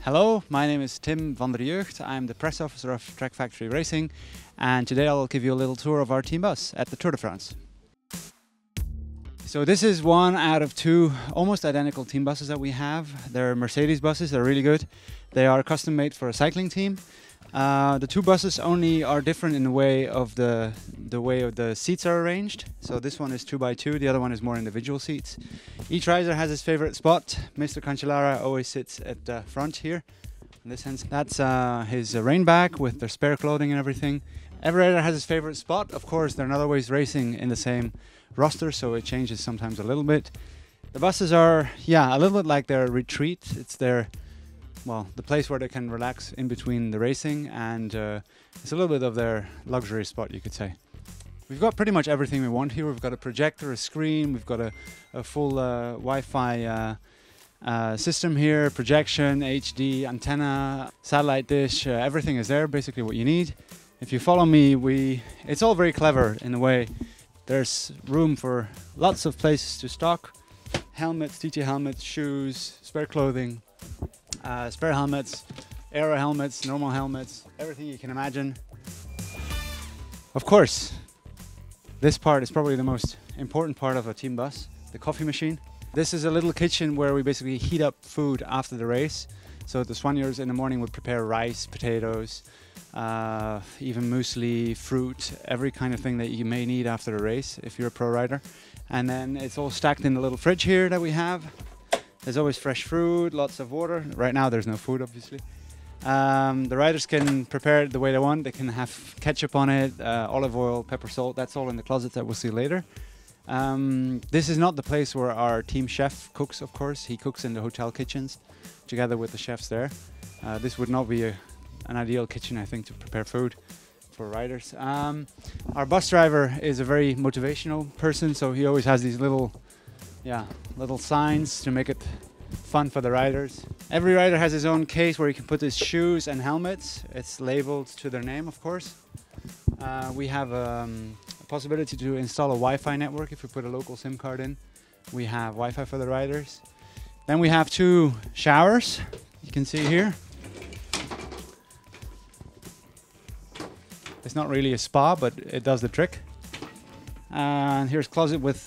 Hello, my name is Tim van der Jeugd. I'm the press officer of Trek Factory Racing, and today I'll give you a little tour of our team bus at the Tour de France. So this is one out of two almost identical team buses that we have. They're Mercedes buses, they're really good. They are custom made for a cycling team. The two buses only are different in the way of the seats are arranged. So this one is 2x2, the other one is more individual seats. Each rider has his favorite spot. Mr. Cancellara always sits at the front here. In this sense, that's his rain bag with their spare clothing and everything. Every rider has his favorite spot. Of course, they're not always racing in the same roster, so it changes sometimes a little bit. The buses are, a little bit like their retreat. It's their the place where they can relax in between the racing, and it's a little bit of their luxury spot, you could say. We've got pretty much everything we want here. We've got a projector, a screen, we've got a full Wi-Fi system here, projection, HD, antenna, satellite dish, everything is there, basically what you need. If you follow me, it's all very clever in a way. There's room for lots of places to stock. Helmets, TT helmets, shoes, spare clothing, spare helmets, aero helmets, normal helmets, everything you can imagine. Of course, this part is probably the most important part of a team bus, the coffee machine. This is a little kitchen where we basically heat up food after the race. So the soigneurs in the morning would prepare rice, potatoes, even muesli, fruit, every kind of thing that you may need after a race if you're a pro rider. And then it's all stacked in the little fridge here that we have. There's always fresh fruit, lots of water. Right now there's no food, obviously. The riders can prepare it the way they want. They can have ketchup on it, olive oil, pepper, salt. That's all in the closet that we'll see later. This is not the place where our team chef cooks, of course. He cooks in the hotel kitchens together with the chefs there. This would not be an ideal kitchen, I think, to prepare food for riders. Our bus driver is a very motivational person, so he always has these little signs to make it fun for the riders. Every rider has his own case where he can put his shoes and helmets. It's labeled to their name, of course. We have a possibility to install a Wi-Fi network if we put a local SIM card in. We have Wi-Fi for the riders. Then we have two showers, you can see here. It's not really a spa, but it does the trick. And here's a closet with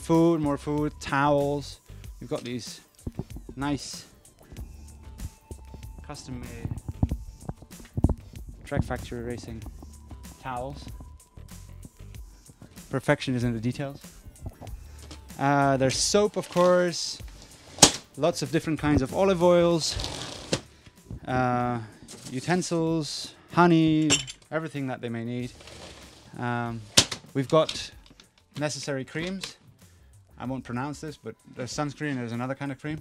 food, more food, towels. We've got these nice custom-made Trek Factory Racing towels. Perfection is in the details. There's soap, of course. Lots of different kinds of olive oils, utensils, honey, everything that they may need. We've got necessary creams. I won't pronounce this, but there's sunscreen, there's another kind of cream.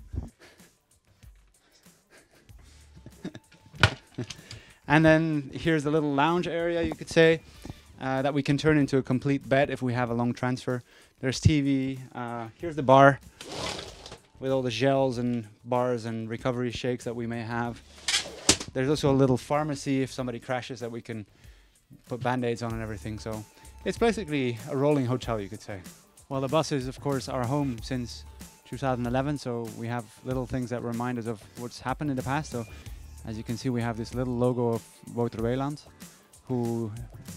And then here's a little lounge area, you could say, that we can turn into a complete bed if we have a long transfer. There's TV, here's the bar with all the gels and bars and recovery shakes that we may have. There's also a little pharmacy if somebody crashes that we can put band-aids on and everything. So it's basically a rolling hotel, you could say. Well, the bus is, of course, our home since 2011, so we have little things that remind us of what's happened in the past. So, as you can see, we have this little logo of Wouter Weiland, who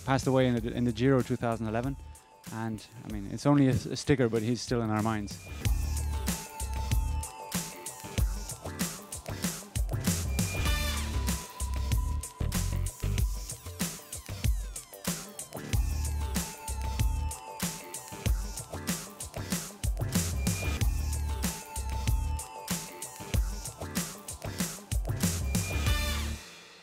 passed away in the Giro 2011. And, I mean, it's only a sticker, but he's still in our minds.